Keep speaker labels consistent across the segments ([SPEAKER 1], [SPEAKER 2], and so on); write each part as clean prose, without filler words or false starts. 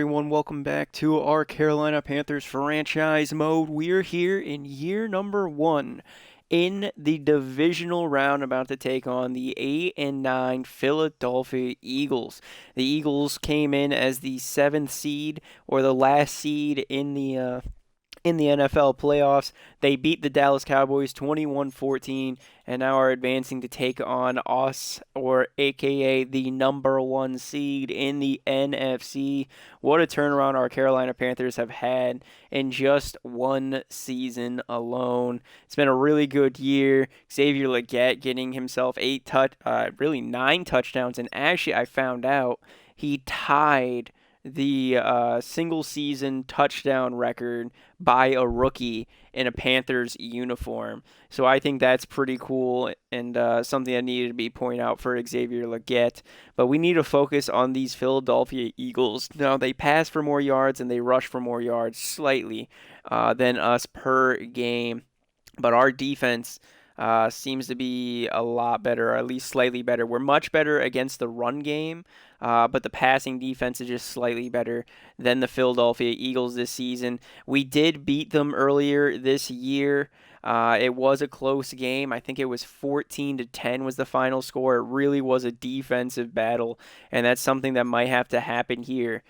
[SPEAKER 1] Everyone, welcome back to our Carolina Panthers franchise mode. We're here in year number 1 in the divisional round, about to take on the 8-9 Philadelphia Eagles. The Eagles came in as the 7th seed, or the last seed in the NFL playoffs. They beat the Dallas Cowboys 21-14 and now are advancing to take on us, or AKA the number 1 seed in the NFC. What a turnaround our Carolina Panthers have had in just one season alone. It's been a really good year. Xavier Legette getting himself 9 touchdowns, and actually I found out he tied the single season touchdown record by a rookie in a Panthers uniform. So I think that's pretty cool, and something that needed to be pointed out for Xavier Legette. But we need to focus on these Philadelphia Eagles. Now, they pass for more yards and they rush for more yards slightly than us per game. But our defense seems to be a lot better, or at least slightly better. We're much better against the run game, but the passing defense is just slightly better than the Philadelphia Eagles this season. We did beat them earlier this year. It was a close game. I think it was 14-10 was the final score. It really was a defensive battle, and that's something that might have to happen here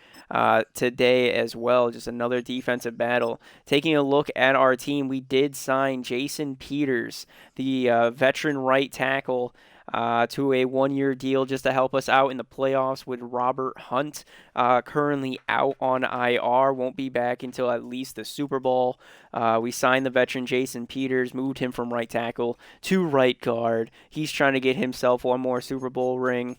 [SPEAKER 1] today as well. Just another defensive battle. Taking a look at our team, we did sign Jason Peters, the veteran right tackle, to a one-year deal just to help us out in the playoffs with Robert Hunt, currently out on IR, won't be back until at least the Super Bowl. We signed the veteran Jason Peters, moved him from right tackle to right guard. He's trying to get himself one more Super Bowl ring.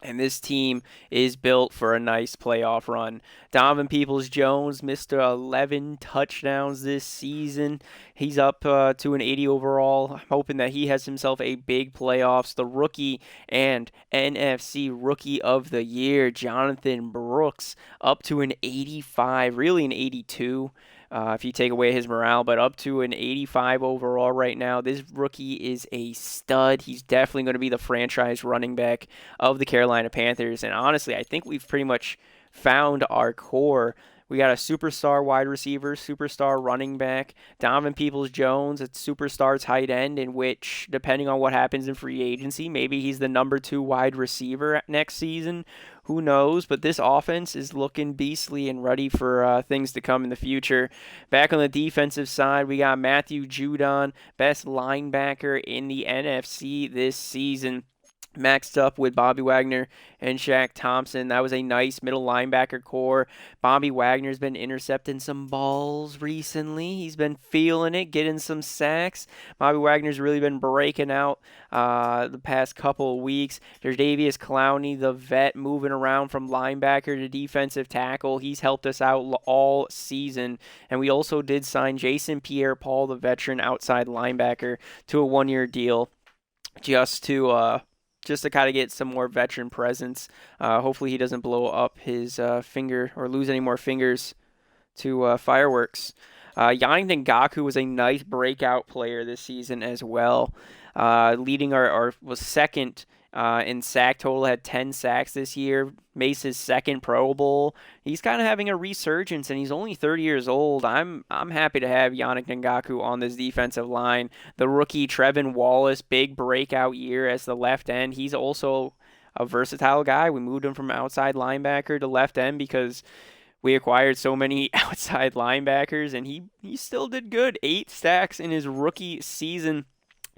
[SPEAKER 1] And this team is built for a nice playoff run. Donovan Peoples-Jones missed 11 touchdowns this season. He's up to an 80 overall. I'm hoping that he has himself a big playoffs. The rookie and NFC Rookie of the Year, Jonathan Brooks, up to an 85, really an 82. If you take away his morale, but up to an 85 overall right now. This rookie is a stud. He's definitely going to be the franchise running back of the Carolina Panthers. And honestly, I think we've pretty much found our core. We got a superstar wide receiver, superstar running back, Donovan Peoples-Jones, a superstar tight end, in which, depending on what happens in free agency, maybe he's the number 2 wide receiver next season. Who knows? But this offense is looking beastly and ready for things to come in the future. Back on the defensive side, we got Matthew Judon, best linebacker in the NFC this season. Maxed up with Bobby Wagner and Shaq Thompson. That was a nice middle linebacker core. Bobby Wagner's been intercepting some balls recently. He's been feeling it, getting some sacks. Bobby Wagner's really been breaking out the past couple of weeks. There's Davius Clowney, the vet, moving around from linebacker to defensive tackle. He's helped us out all season. And we also did sign Jason Pierre-Paul, the veteran outside linebacker, to a one-year deal just to kind of get some more veteran presence. Hopefully he doesn't blow up his finger or lose any more fingers to fireworks. Yannick Ngakoue was a nice breakout player this season as well. Leading was second in sack total, had 10 sacks this year. Made his second Pro Bowl. He's kind of having a resurgence, and he's only 30 years old. I'm happy to have Yannick Ngakoue on this defensive line. The rookie Trevin Wallace, big breakout year as the left end. He's also a versatile guy. We moved him from outside linebacker to left end because we acquired so many outside linebackers, and he still did good. 8 sacks in his rookie season.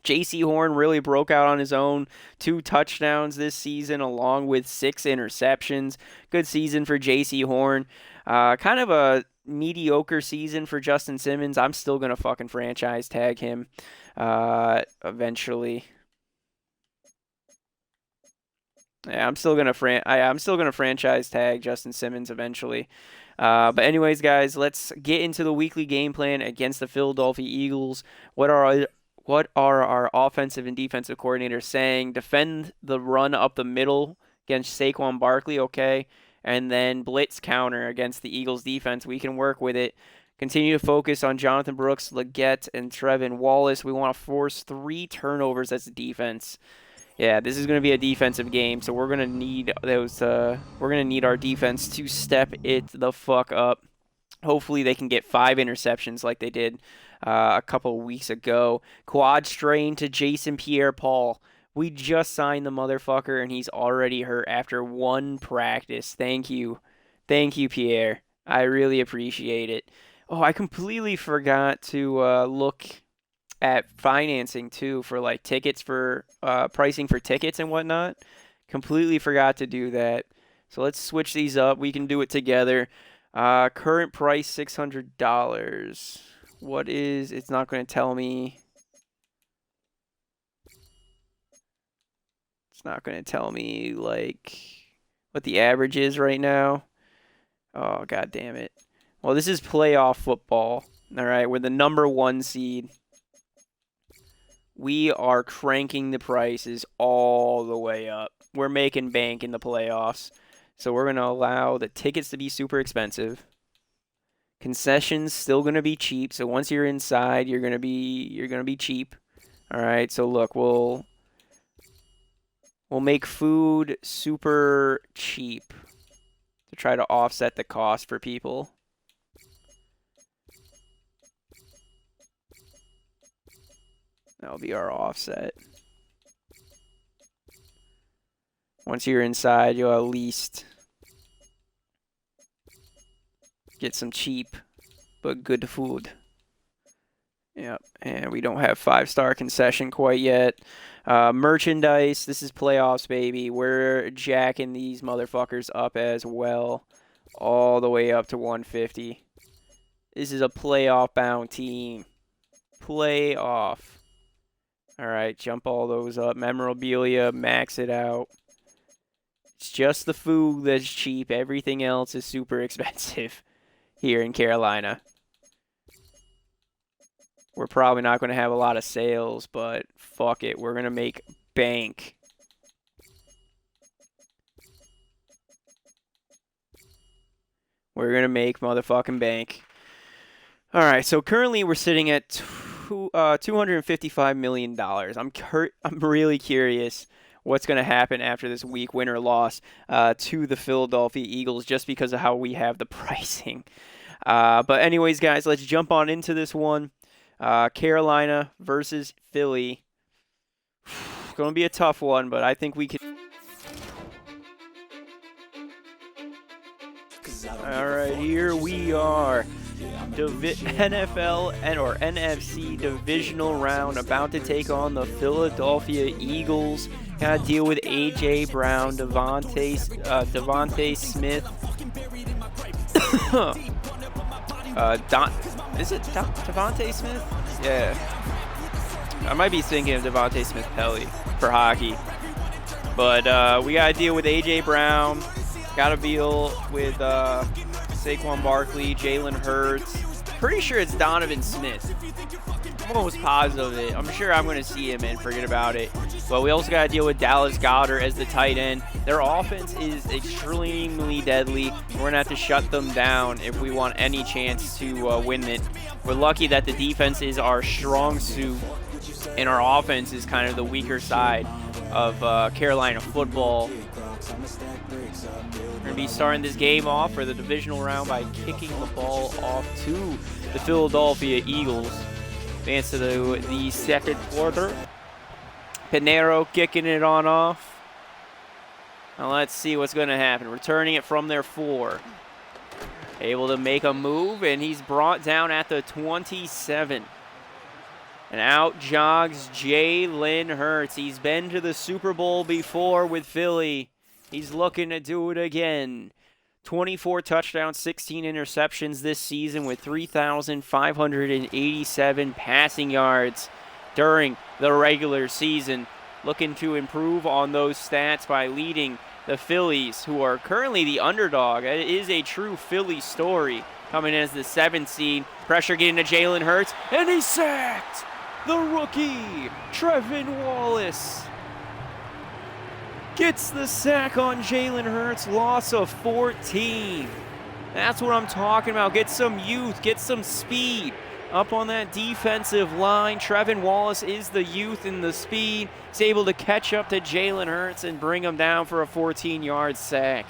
[SPEAKER 1] J.C. Horn really broke out on his own. 2 touchdowns this season along with 6 interceptions. Good season for J.C. Horn. Kind of a mediocre season for Justin Simmons. I'm still going to fucking franchise tag him eventually. Yeah, I'm still gonna franchise tag Justin Simmons eventually. But anyways, guys, let's get into the weekly game plan against the Philadelphia Eagles. What are our offensive and defensive coordinators saying? Defend the run up the middle against Saquon Barkley, okay? And then blitz counter against the Eagles defense. We can work with it. Continue to focus on Jonathan Brooks, Legette, and Trevin Wallace. We want to force 3 turnovers as a defense. Yeah, this is going to be a defensive game, so we're going to need those. We're going to need our defense to step it the fuck up. Hopefully, they can get 5 interceptions like they did a couple weeks ago. Quad strain to Jason Pierre-Paul. We just signed the motherfucker, and he's already hurt after 1 practice. Thank you, Pierre. I really appreciate it. Oh, I completely forgot to look at financing too for like tickets for pricing for tickets and whatnot. Completely forgot to do that. So let's switch these up. We can do it together. Current price $600. What is? It's not going to tell me. It's not going to tell me like what the average is right now. Oh, god damn it. Well, this is playoff football. All right, we're the number 1 seed. We are cranking the prices all the way up. We're making bank in the playoffs. So we're going to allow the tickets to be super expensive. Concessions still going to be cheap. So once you're inside, you're going to be cheap. All right. So look, we'll make food super cheap to try to offset the cost for people. That'll be our offset. Once you're inside, you'll at least get some cheap but good food. Yep, and we don't have 5-star concession quite yet. Merchandise, this is playoffs, baby. We're jacking these motherfuckers up as well, all the way up to 150. This is a playoff-bound team. Playoff. All right, jump all those up. Memorabilia, max it out. It's just the food that's cheap. Everything else is super expensive here in Carolina. We're probably not going to have a lot of sales, but fuck it. We're going to make bank. We're going to make motherfucking bank. All right, so currently we're sitting at $255 million. I'm really curious what's going to happen after this week, win or loss, to the Philadelphia Eagles, just because of how we have the pricing. But anyways, guys, let's jump on into this one. Carolina versus Philly. It's going to be a tough one, but I think we can. All right, here we are. NFL or NFC divisional round, about to take on the Philadelphia Eagles. Got to deal with A.J. Brown, Devontae Smith. Is it Devontae Smith? Yeah. I might be thinking of Devontae Smith-Pelly for hockey. But we got to deal with A.J. Brown. Got to deal with Saquon Barkley, Jalen Hurts. Pretty sure it's Donovan Smith. I'm almost positive of it. I'm sure I'm going to see him and forget about it. But we also got to deal with Dallas Goedert as the tight end. Their offense is extremely deadly. We're going to have to shut them down if we want any chance to win it. We're lucky that the defense is our strong suit, and our offense is kind of the weaker side of Carolina football. We're going to be starting this game off for the divisional round by kicking the ball off to the Philadelphia Eagles. Advance to the second quarter. Pinero kicking it on off. Now let's see what's going to happen. Returning it from their 4. Able to make a move, and he's brought down at the 27. And out jogs Jalen Hurts. He's been to the Super Bowl before with Philly. He's looking to do it again. 24 touchdowns, 16 interceptions this season with 3,587 passing yards during the regular season. Looking to improve on those stats by leading the Phillies, who are currently the underdog. It is a true Philly story. Coming in as the 7th seed. Pressure getting to Jalen Hurts, and he's sacked! The rookie, Trevin Wallace, gets the sack on Jalen Hurts, loss of 14. That's what I'm talking about. Get some youth, get some speed. up on that defensive line. Trevin Wallace is the youth and the speed. He's able to catch up to Jalen Hurts and bring him down for a 14-yard sack.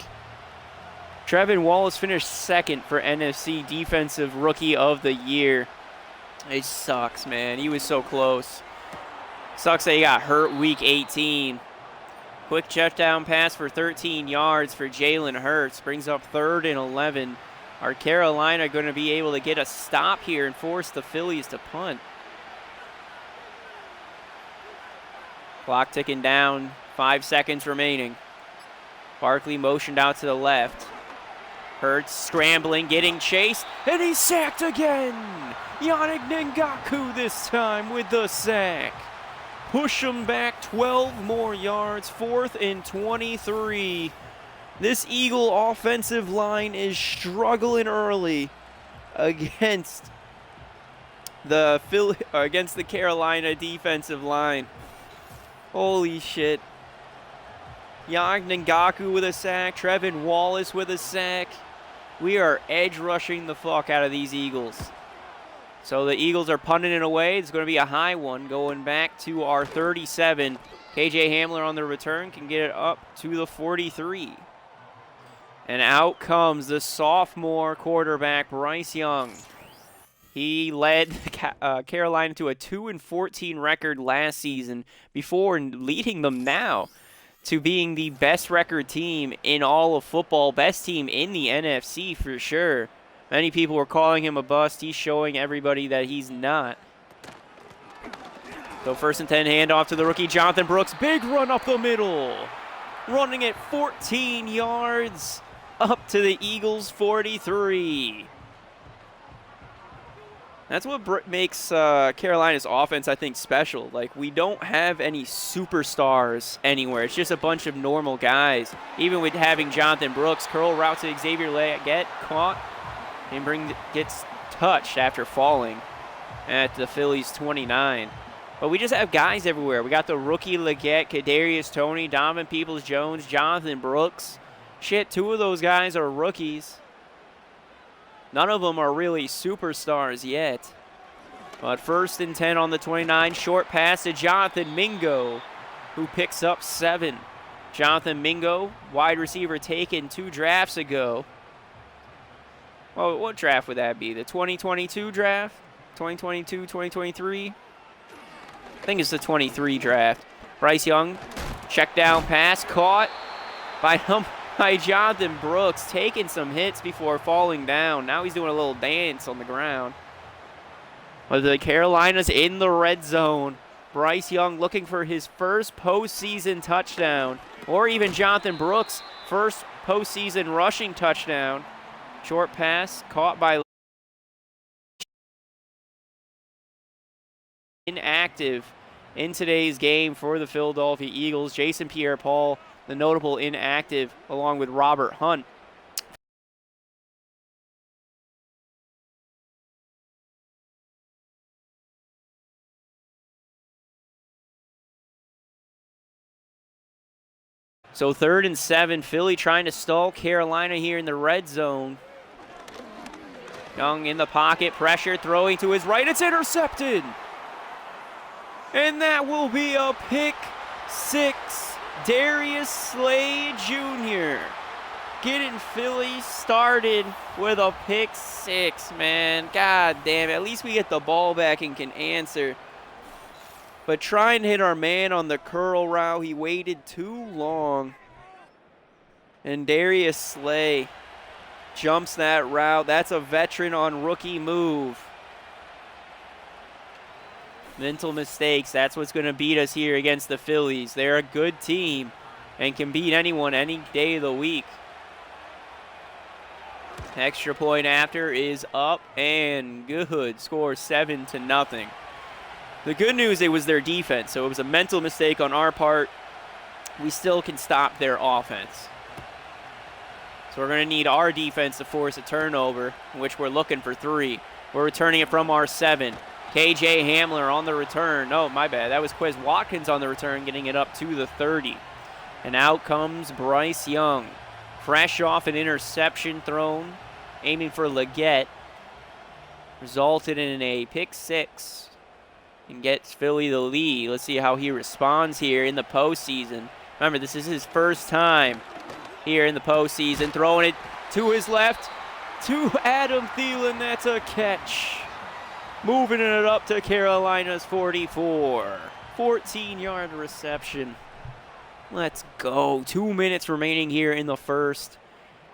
[SPEAKER 1] Trevin Wallace finished second for NFC Defensive Rookie of the Year. It sucks, man. He was so close. Sucks that he got hurt week 18. Quick touchdown pass for 13 yards for Jalen Hurts. Brings up 3rd and 11. Are Carolina going to be able to get a stop here and force the Phillies to punt? Clock ticking down. 5 seconds remaining. Barkley motioned out to the left. Hurts scrambling, getting chased, and he's sacked again. Yannick Ngakoue this time with the sack. Push him back 12 more yards, 4th and 23. This Eagle offensive line is struggling early against the Carolina defensive line. Holy shit. Yannick Ngakoue with a sack, Trevin Wallace with a sack. We are edge rushing the fuck out of these Eagles. So the Eagles are punting it away. It's going to be a high one going back to our 37. KJ Hamler on the return can get it up to the 43. And out comes the sophomore quarterback, Bryce Young. He led Carolina to a 2-14 record last season before leading them now to being the best record team in all of football, best team in the NFC for sure. Many people were calling him a bust. He's showing everybody that he's not. So 1st and 10 handoff to the rookie Jonathan Brooks. Big run up the middle. Running at 14 yards up to the Eagles 43. That's what makes Carolina's offense, I think, special. Like, we don't have any superstars anywhere. It's just a bunch of normal guys. Even with having Jonathan Brooks, curl route to Xavier Leggett, caught, and gets touched after falling at the Phillies 29. But we just have guys everywhere. We got the rookie Leggett, Kadarius Toney, Donovan Peoples-Jones, Jonathan Brooks. Shit, 2 of those guys are rookies. None of them are really superstars yet. But 1st and 10 on the 29. Short pass to Jonathan Mingo, who picks up 7. Jonathan Mingo, wide receiver taken 2 drafts ago. Well, what draft would that be? The 2022 draft? 2022, 2023? I think it's the 23 draft. Bryce Young, check down pass, caught by Jonathan Brooks, taking some hits before falling down. Now he's doing a little dance on the ground. But the Carolinas in the red zone. Bryce Young looking for his first postseason touchdown, or even Jonathan Brooks' first postseason rushing touchdown. Short pass caught by inactive in today's game for the Philadelphia Eagles. Jason Pierre-Paul, the notable inactive, along with Robert Hunt. So 3rd and 7, Philly trying to stall Carolina here in the red zone. Young in the pocket, pressure, throwing to his right. It's intercepted. And that will be a pick 6. Darius Slay Jr. getting Philly started with a pick 6, man. God damn it. At least we get the ball back and can answer. But trying to hit our man on the curl route, he waited too long. And Darius Slay jumps that route. That's a veteran on rookie move. Mental mistakes, that's what's going to beat us here against the Phillies. They're a good team and can beat anyone any day of the week. Extra point after is up and good. Score 7-0. The good news, it was their defense, so it was a mental mistake on our part. We still can stop their offense. So we're going to need our defense to force a turnover, in which we're looking for 3. We're returning it from our 7. KJ Hamler on the return. Oh, my bad. That was Quez Watkins on the return, getting it up to the 30. And out comes Bryce Young. Fresh off an interception thrown, aiming for Leggett. resulted in a pick 6 and gets Philly the lead. Let's see how he responds here in the postseason. Remember, this is his first time here in the postseason, throwing it to his left to Adam Thielen. That's a catch. Moving it up to Carolina's 44. 14-yard reception. Let's go. 2 minutes remaining here in the first.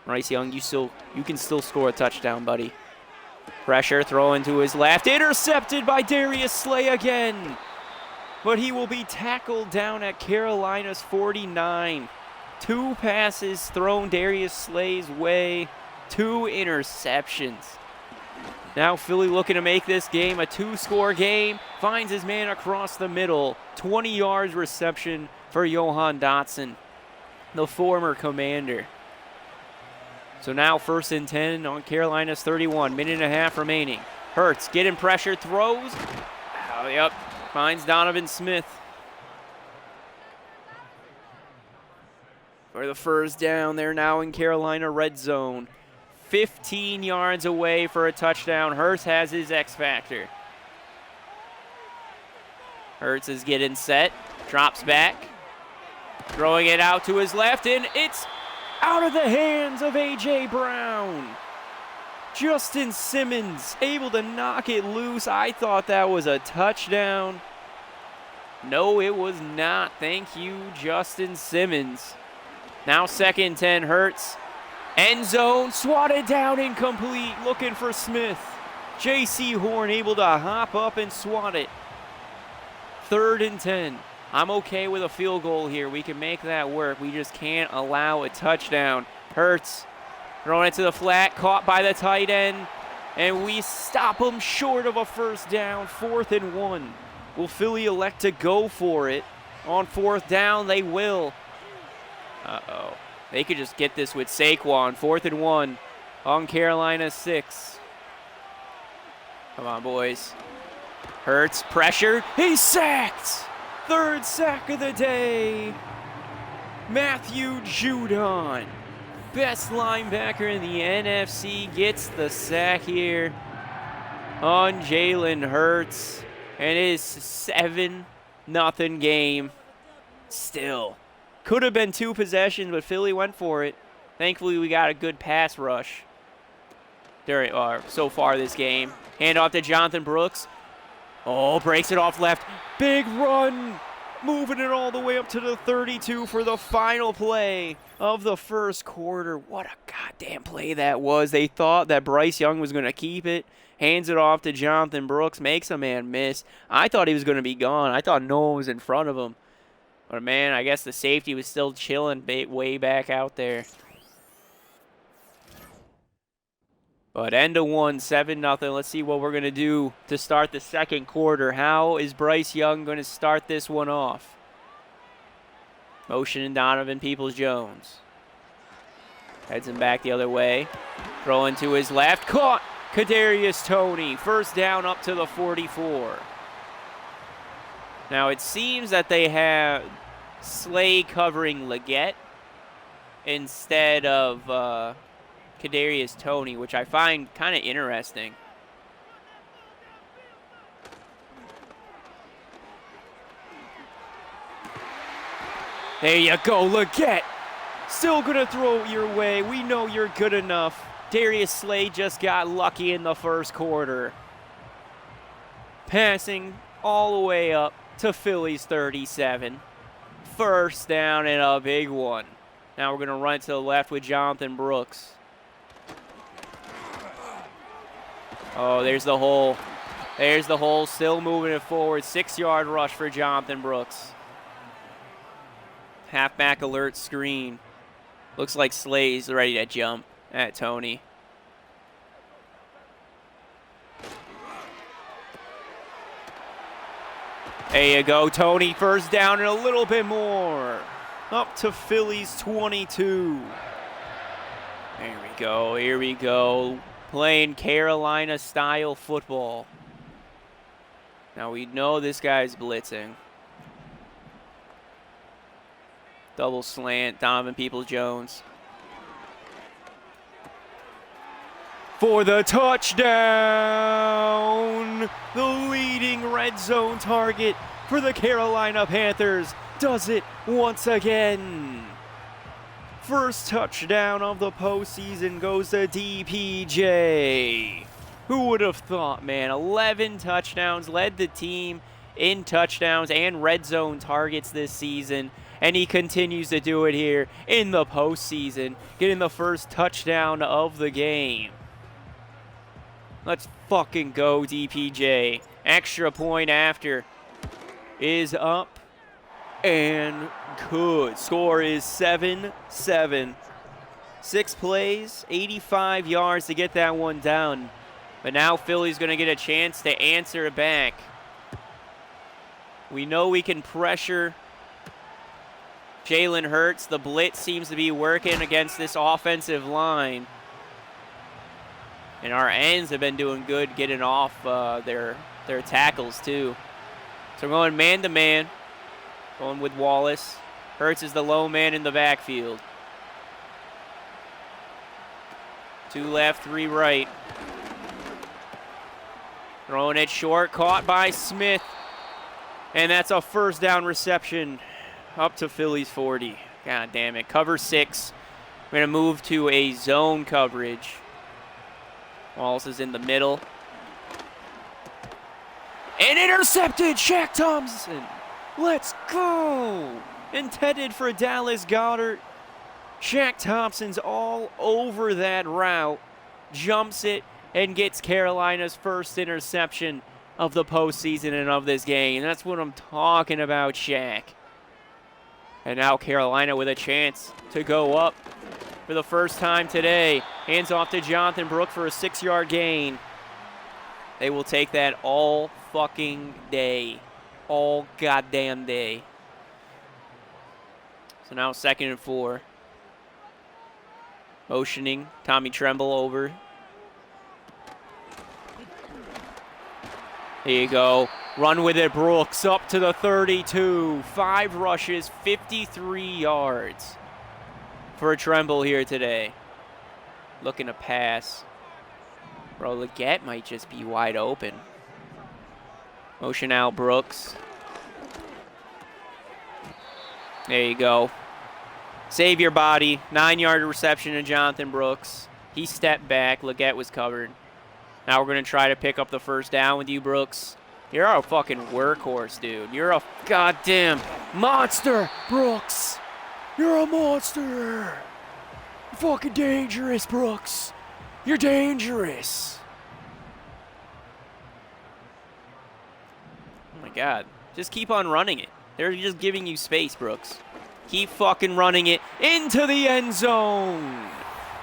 [SPEAKER 1] Bryce Young, you can still score a touchdown, buddy. Pressure, throwing to his left. Intercepted by Darius Slay again. But he will be tackled down at Carolina's 49. 2 passes thrown Darius Slay's way. 2 interceptions. Now Philly looking to make this game a 2-score game. Finds his man across the middle. 20 yards reception for Johan Dotson, the former Commander. So now 1st and 10 on Carolina's 31. Minute and a half remaining. Hurts getting pressure, throws. Oh, yep, finds Donovan Smith for the first down. They're now in Carolina red zone. 15 yards away for a touchdown. Hurts has his X factor. Hurts is getting set, drops back, throwing it out to his left, and it's out of the hands of A.J. Brown. Justin Simmons able to knock it loose. I thought that was a touchdown. No, it was not. Thank you, Justin Simmons. Now 2nd and 10, Hurts. End zone, swatted down, incomplete, looking for Smith. J.C. Horn able to hop up and swat it. 3rd and 10. I'm okay with a field goal here. We can make that work. We just can't allow a touchdown. Hurts throwing it to the flat, caught by the tight end, and we stop him short of a first down. 4th and 1. Will Philly elect to go for it on 4th down? They will. Uh-oh. They could just get this with Saquon. 4th and 1 on Carolina 6. Come on, boys. Hurts, pressure. He's sacked. 3rd sack of the day. Matthew Judon, best linebacker in the NFC, gets the sack here on Jalen Hurts. And it is 7-0 game. Still. Could have been 2 possessions, but Philly went for it. Thankfully, we got a good pass rush during so far this game. Hand off to Jonathan Brooks. Oh, breaks it off left. Big run. Moving it all the way up to the 32 for the final play of the first quarter. What a goddamn play that was. They thought that Bryce Young was going to keep it. Hands it off to Jonathan Brooks. Makes a man miss. I thought he was going to be gone. I thought no one was in front of him. But, man, I guess the safety was still chilling way back out there. But end of 1, 7-0. Let's see what we're going to do to start the second quarter. How is Bryce Young going to start this one off? Motion Donovan Peoples-Jones. Heads him back the other way. Throwing to his left. Caught Kadarius Toney. First down up to the 44. Now, it seems that they have Slay covering Leggett instead of Kadarius Toney, which I find kind of interesting. There you go, Leggett. Still going to throw it your way. We know you're good enough. Darius Slay just got lucky in the first quarter. Passing all the way up to Philly's 37. First down and a big one. Now we're going to run to the left with Jonathan Brooks. Oh, there's the hole. There's the hole, still moving it forward. 6-yard rush for Jonathan Brooks. Halfback alert screen. Looks like Slay's ready to jump at Toney. There you go, Toney. First down and a little bit more. Up to Philly's 22. There we go, here we go. Playing Carolina-style football. Now we know this guy's blitzing. Double slant, Donovan Peoples-Jones. for the touchdown. The leading red zone target for the Carolina Panthers does it once again. First touchdown of the postseason goes to DPJ. Who would have thought, man? 11 touchdowns, led the team in touchdowns and red zone targets this season, and he continues to do it here in the postseason, getting the first touchdown of the game. Let's fucking go, DPJ. Extra point after is up and good. Score is 7-7. 6 plays, 85 yards to get that one down. But now Philly's going to get a chance to answer it back. We know we can pressure Jalen Hurts. The blitz seems to be working against this offensive line. And our ends have been doing good getting off their tackles too. So we're going man-to-man. Going with Wallace. Hurts is the low man in the backfield. 2 left, 3 right. Throwing it short, caught by Smith. And that's a first down reception up to Philly's 40. God damn it. Cover 6. We're going to move to a zone coverage. Wallace is in the middle. And intercepted! Shaq Thompson! Let's go! Intended for Dallas Goedert. Shaq Thompson's all over that route. Jumps it and gets Carolina's first interception of the postseason and of this game. That's what I'm talking about, Shaq. And now Carolina with a chance to go up for the first time today. Hands off to Jonathan Brooks for a 6-yard gain. They will take that all fucking day. All goddamn day. So now 2nd and 4. Motioning Tommy Tremble over. There you go. Run with it, Brooks, up to the 32. 5 rushes, 53 yards for Tremble here today. Looking to pass. Bro, Leggett might just be wide open. Motion out Brooks. There you go. Save your body. 9-yard reception to Jonathan Brooks. He stepped back. Leggett was covered. Now we're going to try to pick up the first down with you, Brooks. You're a fucking workhorse, dude. You're a goddamn monster, Brooks. You're a monster. You're fucking dangerous, Brooks. You're dangerous. Oh my God. Just keep on running it. They're just giving you space, Brooks. Keep fucking running it into the end zone.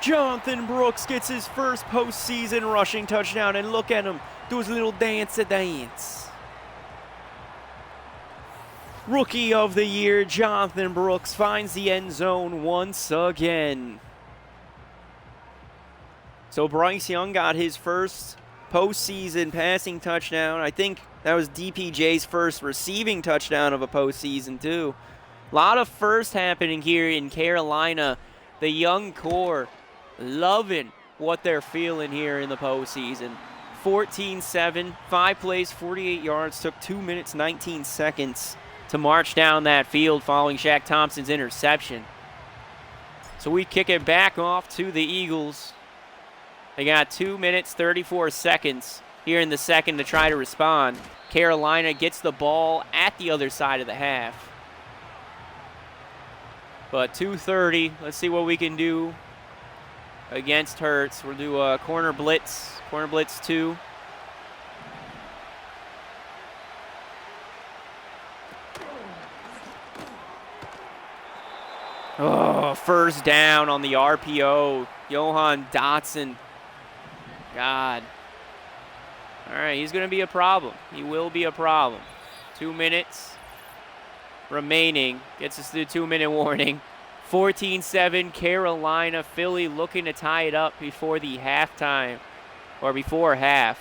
[SPEAKER 1] Jonathan Brooks gets his first postseason rushing touchdown, and look at him do his little dance. Rookie of the year, Jonathan Brooks finds the end zone once again. So Bryce Young got his first postseason passing touchdown. I think that was DPJ's first receiving touchdown of a postseason too. A lot of firsts happening here in Carolina. The young core loving what they're feeling here in the postseason. 14-7, 5 plays, 48 yards, took 2 minutes, 19 seconds to march down that field following Shaq Thompson's interception. So we kick it back off to the Eagles. They got 2 minutes, 34 seconds here in the second to try to respond. Carolina gets the ball at the other side of the half. But 2:30, let's see what we can do against Hurts. We'll do a corner blitz 2. Oh, first down on the RPO. Johan Dotson. God. All right, he's going to be a problem. He will be a problem. 2 minutes remaining. Gets us to the 2-minute warning. 14-7 Carolina. Philly looking to tie it up before the halftime, or before half.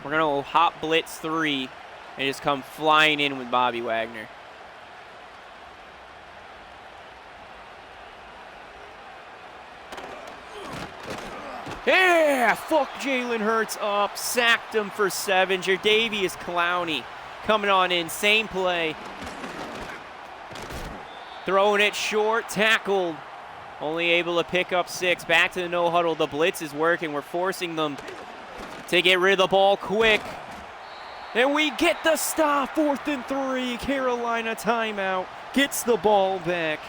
[SPEAKER 1] We're going to hot blitz 3 and just come flying in with Bobby Wagner. Yeah, fuck Jalen Hurts up. Sacked him for 7. Jadavius Clowney coming on in. Same play. Throwing it short. Tackled. Only able to pick up 6. Back to the no huddle. The blitz is working. We're forcing them to get rid of the ball quick. And we get the stop. 4th and 3. Carolina timeout. Gets the ball back.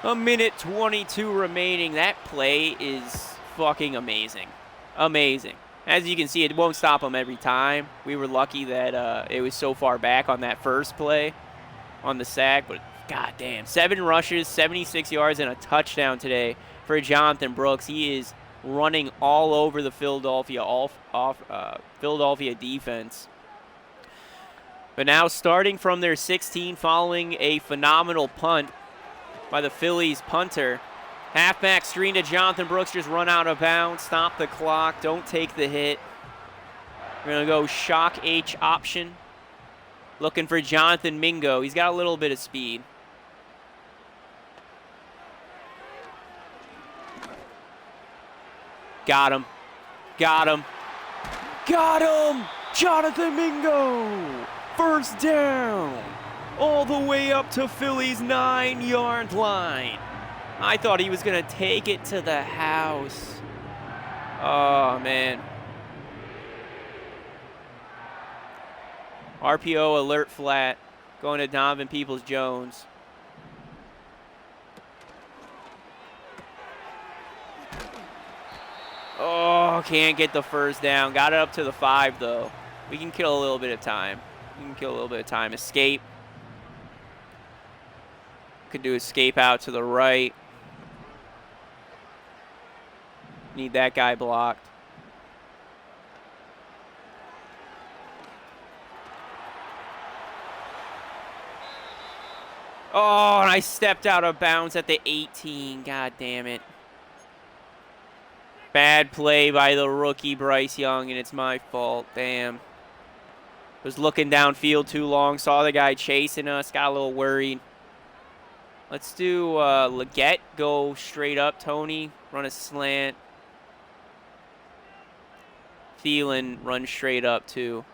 [SPEAKER 1] 1:22 remaining. That play is fucking amazing. Amazing. As you can see, it won't stop them every time. We were lucky that it was so far back on that first play on the sack, but goddamn, 7 rushes, 76 yards, and a touchdown today for Jonathan Brooks. He is running all over the Philadelphia Philadelphia defense. But now starting from their 16 following a phenomenal punt by the Phillies punter. Halfback screen to Jonathan Brooks, just run out of bounds, stop the clock, don't take the hit. We're going to go shock H option. Looking for Jonathan Mingo. He's got a little bit of speed. Got him. Got him. Got him! Jonathan Mingo! First down. All the way up to Philly's 9-yard line. I thought he was going to take it to the house. Oh, man. RPO alert flat. Going to Donovan Peoples-Jones. Oh, can't get the first down. Got it up to the 5, though. We can kill a little bit of time. Escape. Could do escape out to the right. Need that guy blocked. Oh, and I stepped out of bounds at the 18. God damn it. Bad play by the rookie Bryce Young, and it's my fault. Damn. Was looking downfield too long. Saw the guy chasing us. Got a little worried. Let's do Leggett. Go straight up, Tony. Run a slant. Thielen run straight up, too.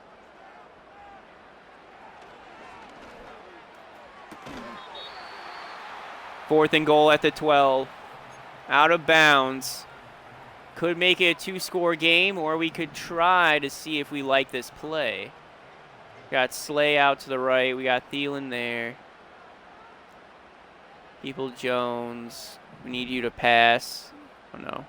[SPEAKER 1] Fourth and goal at the 12. Out of bounds. Could make it a 2-score game, or we could try to see if we like this play. Got Slay out to the right. We got Thielen there. Peoples-Jones. We need you to pass. Oh, no.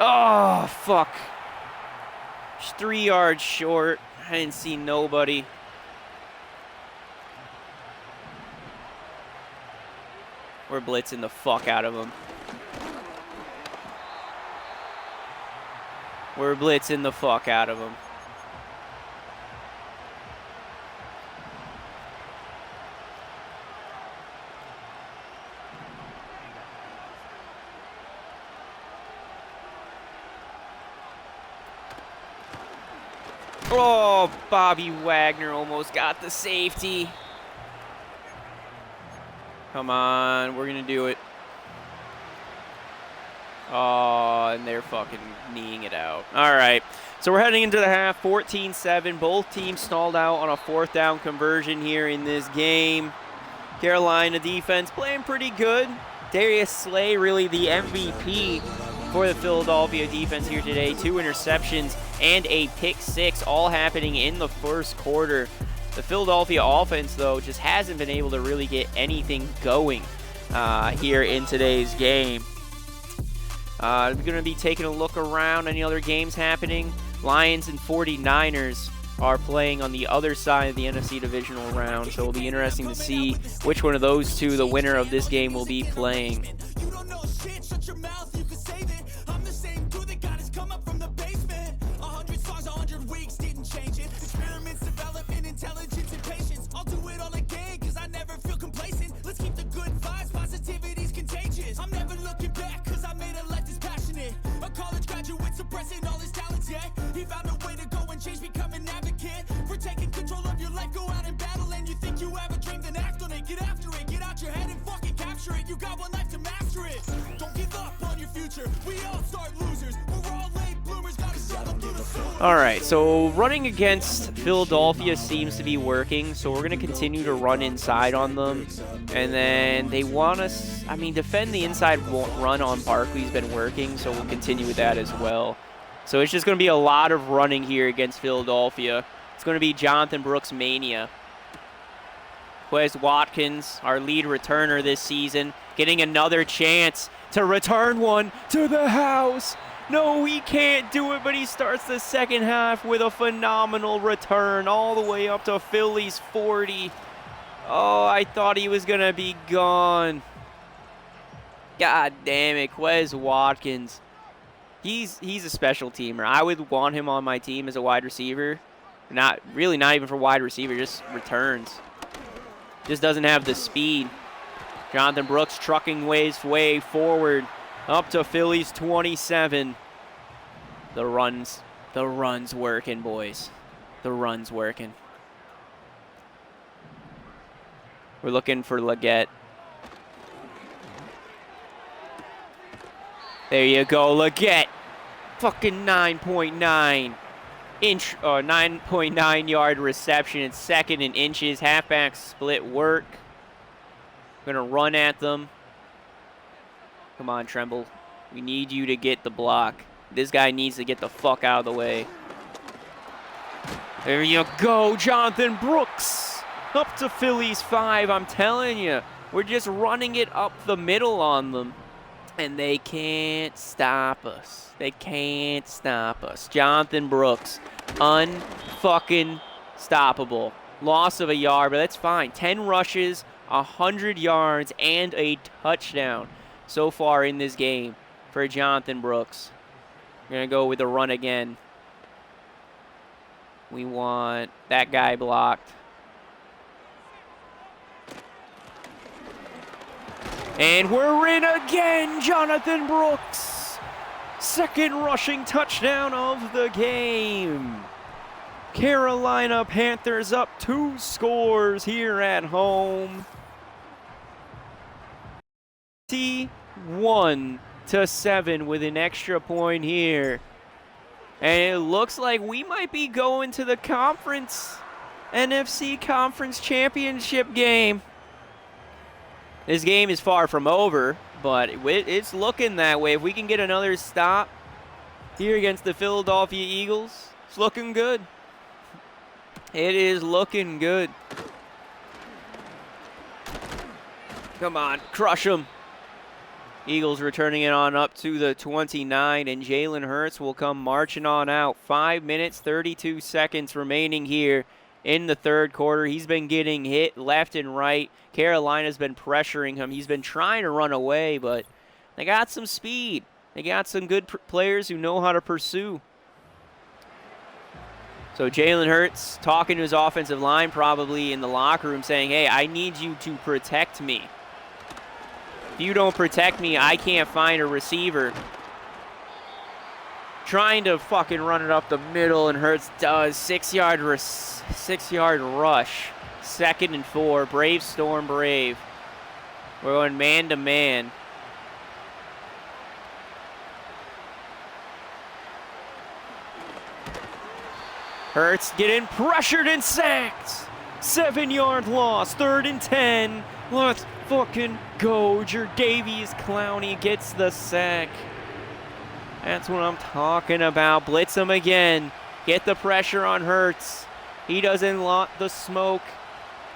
[SPEAKER 1] Oh, fuck. Just 3 yards short. I didn't see nobody. We're blitzing the fuck out of him. We're blitzing the fuck out of him. Oh, Bobby Wagner almost got the safety. Come on, we're going to do it. Oh, and they're fucking kneeing it out. All right, so we're heading into the half, 14-7. Both teams stalled out on a 4th down conversion here in this game. Carolina defense playing pretty good. Darius Slay really the MVP for the Philadelphia defense here today. 2 interceptions and a pick 6, all happening in the first quarter. The Philadelphia offense, though, just hasn't been able to really get anything going here in today's game. We're going to be taking a look around. Any other games happening? Lions and 49ers are playing on the other side of the NFC divisional round, so it'll be interesting to see which one of those two, the winner of this game, will be playing.
[SPEAKER 2] Intelligence and patience. I'll do it all again, cause I never feel complacent. Let's keep the good vibes, positivity's contagious. I'm never
[SPEAKER 1] All right, so running against Philadelphia seems to be working, so we're going to continue to run inside on them. And then they want us, I mean, defend the inside run on Barkley's been working, so we'll continue with that as well. So it's just going to be a lot of running here against Philadelphia. It's going to be Jonathan Brooks mania. Quez Watkins, our lead returner this season, getting another chance to return one to the house. No, he can't do it, but he starts the second half with a phenomenal return all the way up to Philly's 40. Oh, I thought he was going to be gone. God damn it, Quez Watkins. He's a special teamer. I would want him on my team as a wide receiver. Not even for wide receiver, just returns. Just doesn't have the speed. Jonathan Brooks trucking way forward. Up to Philly's 27. The run's working, boys. The run's working. We're looking for Leggett. There you go, Leggett. Fucking 9.9 yard reception. It's second in inches. Halfback split work. Gonna run at them. Come on, Tremble. We need you to get the block. This guy needs to get the fuck out of the way. There you go, Jonathan Brooks. Up to Philly's 5, I'm telling you. We're just running it up the middle on them. And they can't stop us. They can't stop us. Jonathan Brooks, unfucking stoppable. Loss of a yard, but that's fine. 10 rushes, 100 yards, and a touchdown so far in this game for Jonathan Brooks. We're going to go with the run again. We want that guy blocked. And we're in again, Jonathan Brooks. Second rushing touchdown of the game. Carolina Panthers up 2 scores here at home. 21-7 with an extra point here. And it looks like we might be going to the NFC Conference Championship game. This game is far from over, but it's looking that way. If we can get another stop here against the Philadelphia Eagles, it's looking good. It is looking good. Come on, crush them. Eagles returning it on up to the 29, and Jalen Hurts will come marching on out. 5 minutes, 32 seconds remaining here in the third quarter. He's been getting hit left and right. Carolina's been pressuring him. He's been trying to run away, but they got some speed. They got some good players who know how to pursue. So Jalen Hurts talking to his offensive line probably in the locker room saying, hey, I need you to protect me. If you don't protect me, I can't find a receiver. Trying to fucking run it up the middle, and Hurts does. 6-yard rush. 2nd and 4. Brave Storm Brave. We're going man-to-man. Hurts getting pressured and sacked. 7-yard loss. 3rd and 10. Let's fucking go. Davies Clowney gets the sack. That's what I'm talking about. Blitz him again. Get the pressure on Hurts. He doesn't want the smoke.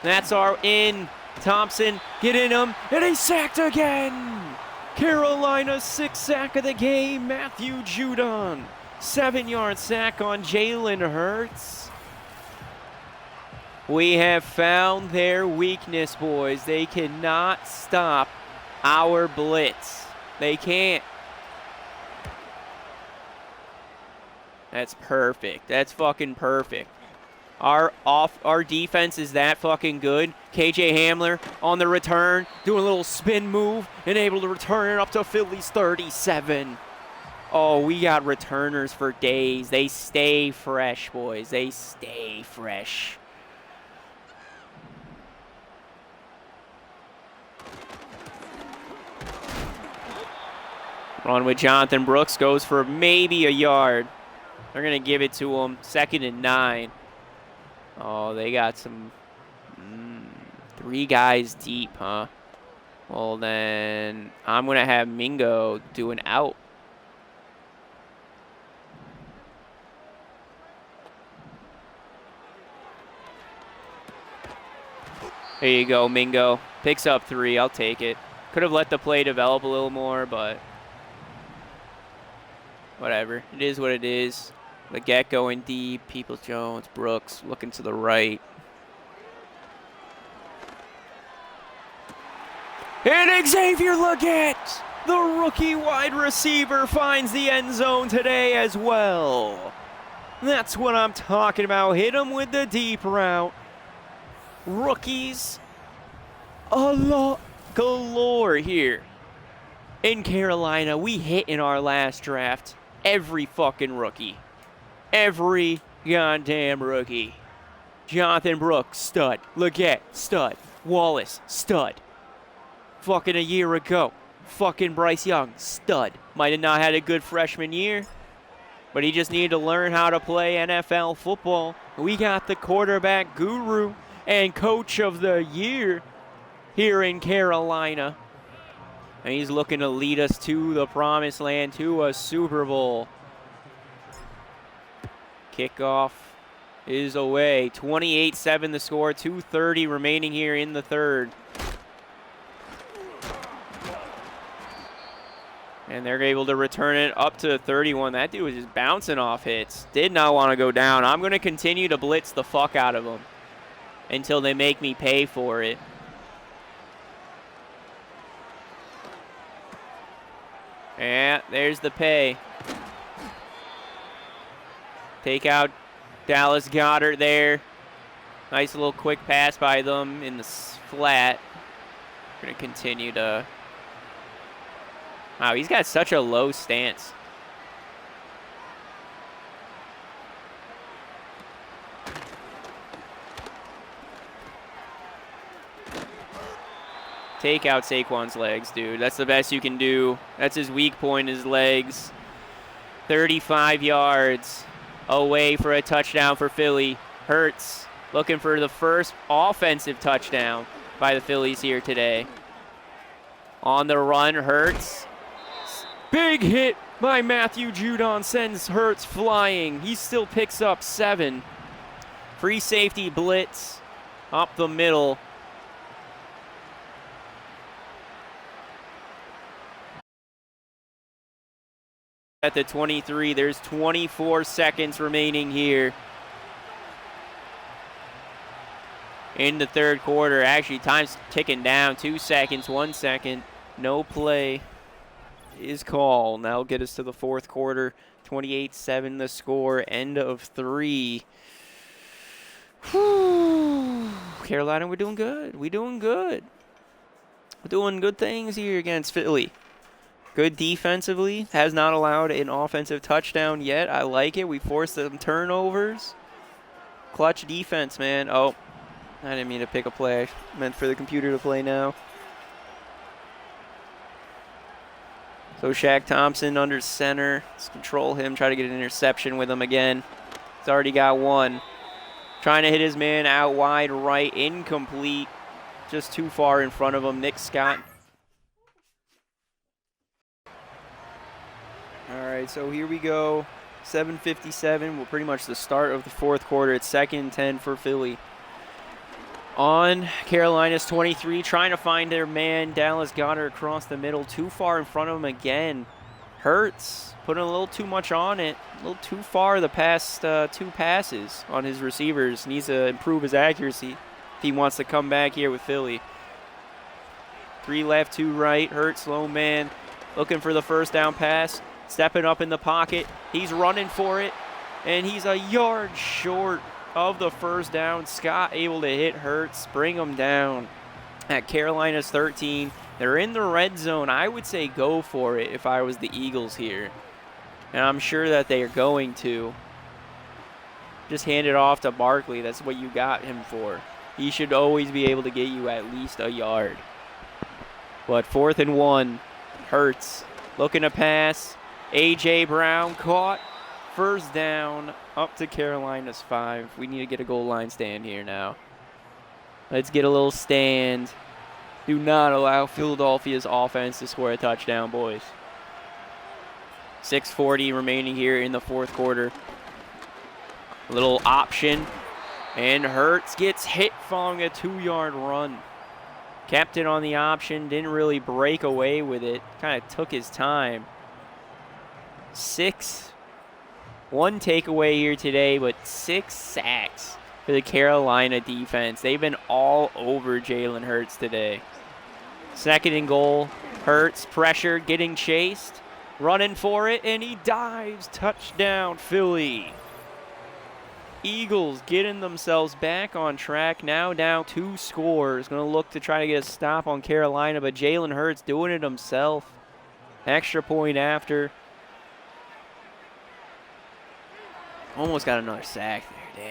[SPEAKER 1] That's our in. Thompson, get in him, and he's sacked again. Carolina's 6th sack of the game. Matthew Judon. 7-yard sack on Jalen Hurts. We have found their weakness, boys. They cannot stop our blitz. They can't. That's perfect. That's fucking perfect. Our defense is that fucking good. KJ Hamler on the return, doing a little spin move and able to return it up to Philly's 37. Oh, we got returners for days. They stay fresh, boys. They stay fresh. Run with Jonathan Brooks, goes for maybe a yard. They're going to give it to him. 2nd and 9. Oh, they got some 3 guys deep, huh? Well, then I'm going to have Mingo do an out. There you go, Mingo. Picks up 3. I'll take it. Could have let the play develop a little more, but whatever. It is what it is. Leggett going deep. Peoples-Jones, Brooks looking to the right. And Xavier Leggett, the rookie wide receiver, finds the end zone today as well. That's what I'm talking about. Hit him with the deep route. Rookies galore here in Carolina. We hit in our last draft every fucking rookie. Every goddamn rookie. Jonathan Brooks, stud. Leggett, stud. Wallace, stud. Fucking a year ago, fucking Bryce Young, stud. Might have not had a good freshman year, but he just needed to learn how to play NFL football. We got the quarterback guru and coach of the year here in Carolina. And he's looking to lead us to the promised land, to a Super Bowl. Kickoff is away. 28-7 the score, 2:30 remaining here in the third. And they're able to return it up to 31. That dude was just bouncing off hits. Did not want to go down. I'm going to continue to blitz the fuck out of him until they make me pay for it. Yeah, there's the pay. Take out Dallas Goedert there. Nice little quick pass by them in the flat. Going to continue to... Wow, he's got such a low stance. Take out Saquon's legs, dude. That's the best you can do. That's his weak point, his legs. 35 yards away for a touchdown for Philly. Hurts looking for the first offensive touchdown by the Phillies here today. On the run, Hurts. Big hit by Matthew Judon sends Hurts flying. He still picks up 7. Free safety blitz up the middle. At the 23, there's 24 seconds remaining here in the third quarter. Actually, time's ticking down. 2 seconds, 1 second, no play is called. That'll get us to the fourth quarter. 28-7 the score, end of 3. Whew. Carolina, we're doing good. We're doing good. We're doing good things here against Philly. Good defensively. Has not allowed an offensive touchdown yet. I like it. We forced some turnovers. Clutch defense, man. Oh, I didn't mean to pick a play. I meant for the computer to play now. So Shaq Thompson under center. Let's control him. Try to get an interception with him again. He's already got 1. Trying to hit his man out wide right. Incomplete. Just too far in front of him. Nick Scott. All right, so here we go. 7:57. Well, pretty much the start of the fourth quarter. It's 2nd and 10 for Philly. On Carolina's 23, trying to find their man, Dallas Goedert, across the middle. Too far in front of him again. Hurts, putting a little too much on it. A little too far the past 2 passes on his receivers. Needs to improve his accuracy if he wants to come back here with Philly. 3 left, 2 right. Hurts, low man, looking for the first down pass. Stepping up in the pocket. He's running for it, and he's a yard short of the first down. Scott able to hit Hurts, bring him down at Carolina's 13. They're in the red zone. I would say go for it if I was the Eagles here. And I'm sure that they are going to. Just hand it off to Barkley. That's what you got him for. He should always be able to get you at least a yard. But 4th and 1, Hurts Looking to pass. A.J. Brown caught. First down, up to Carolina's 5. We need to get a goal line stand here now. Let's get a little stand. Do not allow Philadelphia's offense to score a touchdown, boys. 6:40 remaining here in the fourth quarter. A little option, and Hurts gets hit following a 2-yard run. Kept it on the option, didn't really break away with it. Kind of took his time. 1 takeaway here today, but 6 sacks for the Carolina defense. They've been all over Jalen Hurts today. 2nd and goal. Hurts, pressure, getting chased. Running for it, and he dives. Touchdown, Philly. Eagles getting themselves back on track. Now down 2 scores. Going to look to try to get a stop on Carolina, but Jalen Hurts doing it himself. Extra point after. Almost got another sack there,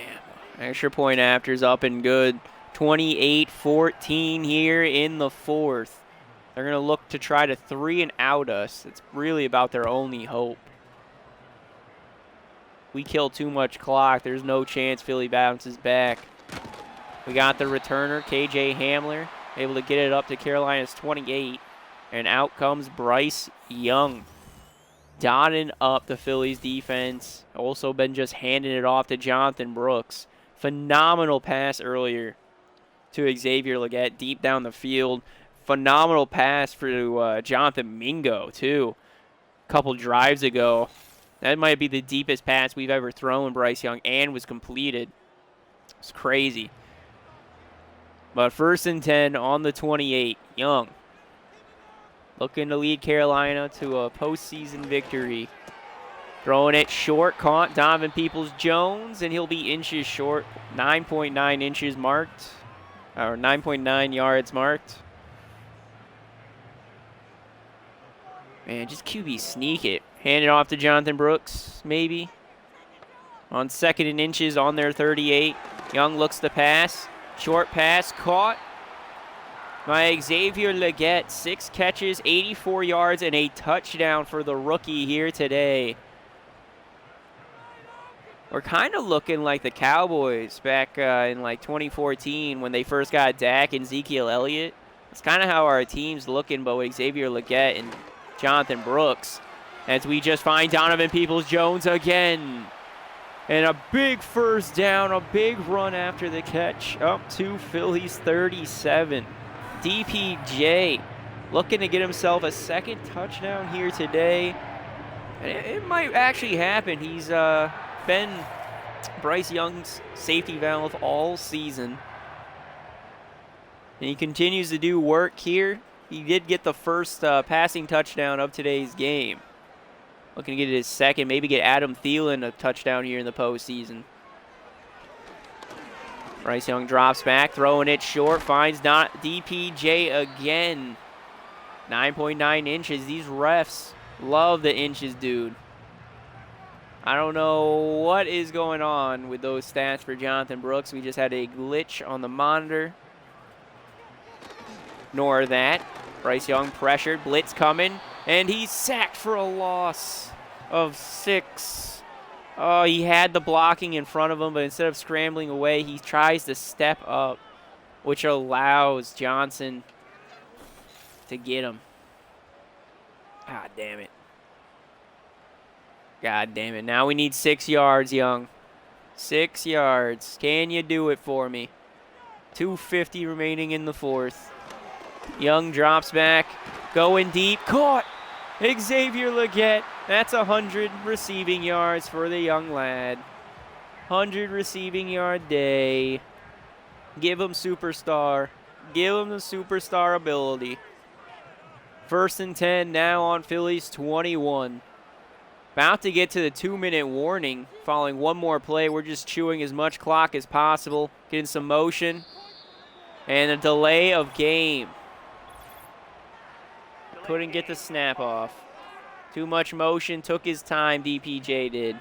[SPEAKER 1] damn. Extra point after is up and good. 28-14 here in the 4th. They're going to look to try to 3-and-out us. It's really about their only hope. We kill too much clock. There's no chance Philly bounces back. We got the returner, KJ Hamler, able to get it up to Carolina's 28. And out comes Bryce Young. Dotting up the Phillies defense. Also been just handing it off to Jonathan Brooks. Phenomenal pass earlier to Xavier Legette deep down the field. Phenomenal pass for Jonathan Mingo, too. A couple drives ago. That might be the deepest pass we've ever thrown, Bryce Young, and was completed. It's crazy. But 1st and 10 on the 28. Young looking to lead Carolina to a postseason victory. Throwing it short, caught Donovan Peoples-Jones, and he'll be inches short. 9.9 inches marked, or 9.9 yards marked. Man, just QB sneak it. Hand it off to Jonathan Brooks, maybe. On 2nd and inches on their 38. Young looks to pass. Short pass, caught by Xavier Legette. 6 catches, 84 yards, and a touchdown for the rookie here today. We're kind of looking like the Cowboys back in like 2014 when they first got Dak and Ezekiel Elliott. It's kind of how our team's looking, but with Xavier Legette and Jonathan Brooks. As we just find Donovan Peoples-Jones again. And a big first down, a big run after the catch. Up to Philly's 37. DPJ looking to get himself a 2nd touchdown here today. And it might actually happen. He's been Bryce Young's safety valve all season. And he continues to do work here. He did get the first passing touchdown of today's game. Looking to get his 2nd, maybe get Adam Thielen a touchdown here in the postseason. Bryce Young drops back, throwing it short, finds not DPJ again. 9.9 inches. These refs love the inches, dude. I don't know what is going on with those stats for Jonathan Brooks. We just had a glitch on the monitor. Ignore that. Bryce Young pressured, blitz coming, and he's sacked for a loss of 6. Oh, he had the blocking in front of him, but instead of scrambling away, he tries to step up, which allows Johnson to get him. God damn it. God damn it. Now we need 6 yards, Young. 6 yards. Can you do it for me? 2:50 remaining in the 4th. Young drops back, going deep, caught. Xavier Legette. That's 100 receiving yards for the young lad. 100 receiving yard day. Give him superstar. Give him the superstar ability. 1st and 10 now on Philly's 21. About to get to the 2-minute warning. Following one more play, we're just chewing as much clock as possible. Getting some motion. And a delay of game. Couldn't get the snap off. Too much motion, took his time, DPJ did.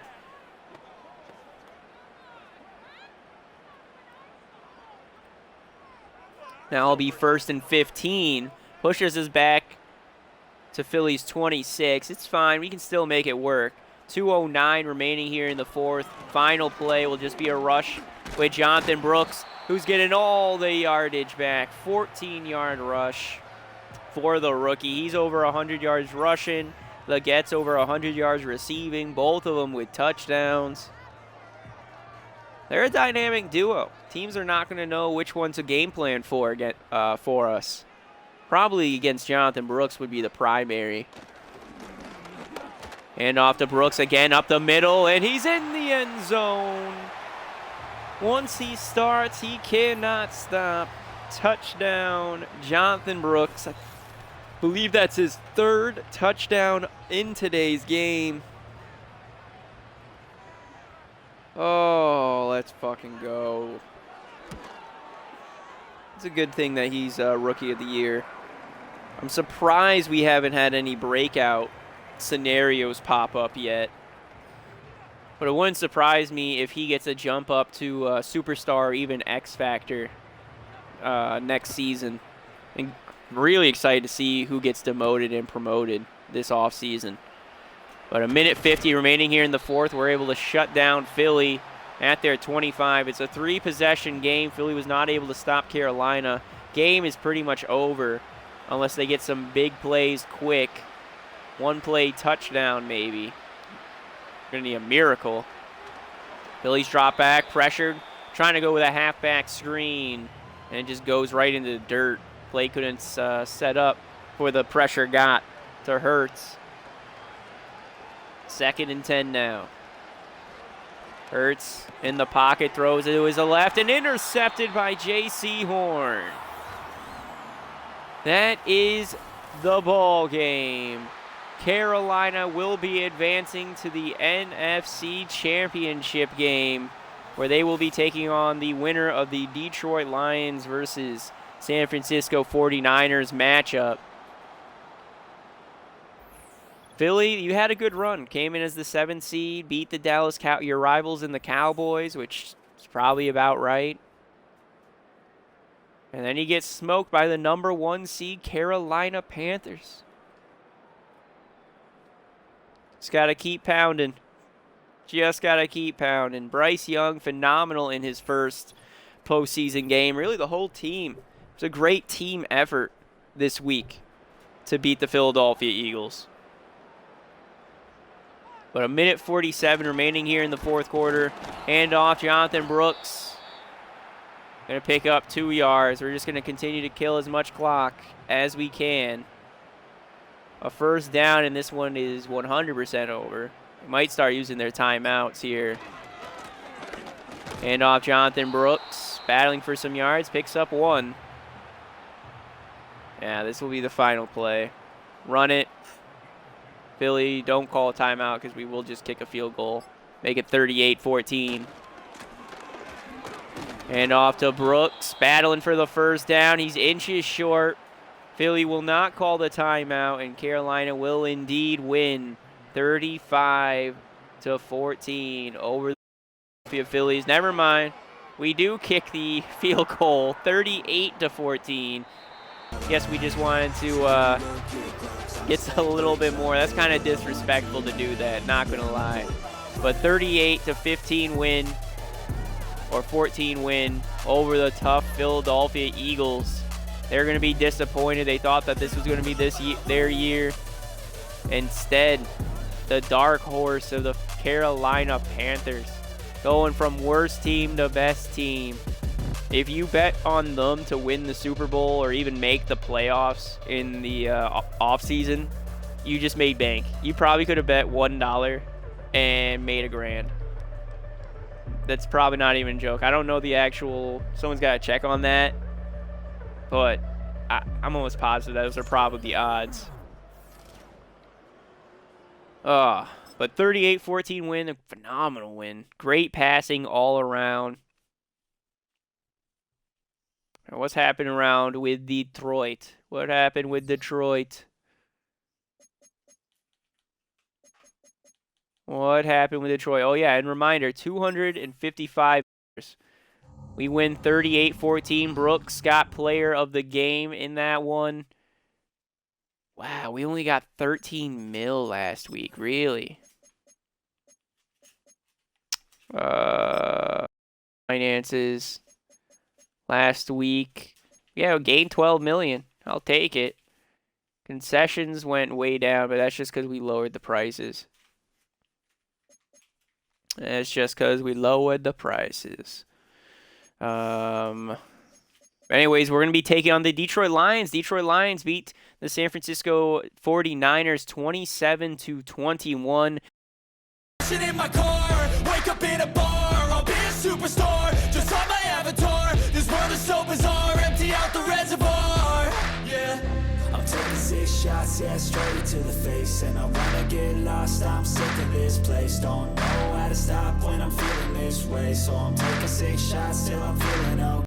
[SPEAKER 1] Now it'll be 1st and 15. Pushes us back to Philly's 26. It's fine. We can still make it work. 2:09 remaining here in the fourth. Final play will just be a rush with Jonathan Brooks, who's getting all the yardage back. 14-yard rush for the rookie. He's over 100 yards rushing. Legette's over 100 yards receiving, both of them with touchdowns. They're a dynamic duo. Teams are not going to know which one to game plan for us. Probably against Jonathan Brooks would be the primary. And off to Brooks again up the middle, and he's in the end zone. Once he starts, he cannot stop. Touchdown, Jonathan Brooks. I believe that's his third touchdown in today's game. Oh, let's fucking go. It's a good thing that he's Rookie of the Year. I'm surprised we haven't had any breakout scenarios pop up yet. But it wouldn't surprise me if he gets a jump up to Superstar or even X Factor next season. And really excited to see who gets demoted and promoted this offseason. But a minute 50 remaining here in the fourth. We're able to shut down Philly at their 25. It's a 3-possession game. Philly was not able to stop Carolina. Game is pretty much over unless they get some big plays quick. One-play touchdown maybe. Going to need a miracle. Philly's drop back, pressured, trying to go with a halfback screen, and it just goes right into the dirt. Play couldn't set up for the pressure got to Hurts. 2nd and 10 now. Hurts in the pocket, throws it to his left, and intercepted by J.C. Horn. That is the ball game. Carolina will be advancing to the NFC Championship game, where they will be taking on the winner of the Detroit Lions versus San Francisco 49ers matchup. Philly, you had a good run. Came in as the 7th seed, beat the your rivals in the Cowboys, which is probably about right. And then you get smoked by the number 1 seed Carolina Panthers. Just got to keep pounding. Just got to keep pounding. Bryce Young, phenomenal in his first postseason game. Really, the whole team. It's a great team effort this week to beat the Philadelphia Eagles. But a minute 47 remaining here in the fourth quarter. Hand off, Jonathan Brooks. Going to pick up 2 yards. We're just going to continue to kill as much clock as we can. A first down, and this one is 100% over. They might start using their timeouts here. Hand off, Jonathan Brooks. Battling for some yards. Picks up 1. Yeah, this will be the final play. Run it. Philly, don't call a timeout because we will just kick a field goal. Make it 38-14. And off to Brooks, battling for the first down. He's inches short. Philly will not call the timeout, and Carolina will indeed win 35-14 over the Philadelphia Phillies. Never mind. We do kick the field goal, 38-14. Guess we just wanted to get a little bit more. That's kind of disrespectful to do that, not going to lie. But 38-15 win, or 14 win, over the tough Philadelphia Eagles. They're going to be disappointed. They thought that this was going to be their year. Instead, the dark horse of the Carolina Panthers, going from worst team to best team. If you bet on them to win the Super Bowl or even make the playoffs in the offseason, you just made bank. You probably could have bet $1 and made $1,000. That's probably not even a joke. I don't know the actual, someone's got to check on that, but I'm almost positive those are probably the odds. But 38-14 win, a phenomenal win. Great passing all around. What's happening around with Detroit? What happened with Detroit? What happened with Detroit? Oh, yeah, and reminder, 255. We win 38-14. Brooks got player of the game in that one. Wow, we only got 13 mil last week. Really? Finances last week. Yeah, gained 12 million. I'll take it. Concessions went way down, but that's just because we lowered the prices. Anyways, we're going to be taking on the Detroit Lions. Detroit Lions beat the San Francisco 49ers 27-21.
[SPEAKER 2] In my car, wake up in a bar, I'll be a superstar, just on my avatar. This world is so bizarre, empty out the reservoir. Yeah, I'm taking 6 shots, yeah, straight to the face. And I wanna get lost, I'm sick of this place. Don't know how to stop when I'm feeling this way. So I'm taking 6 shots till I'm feeling okay.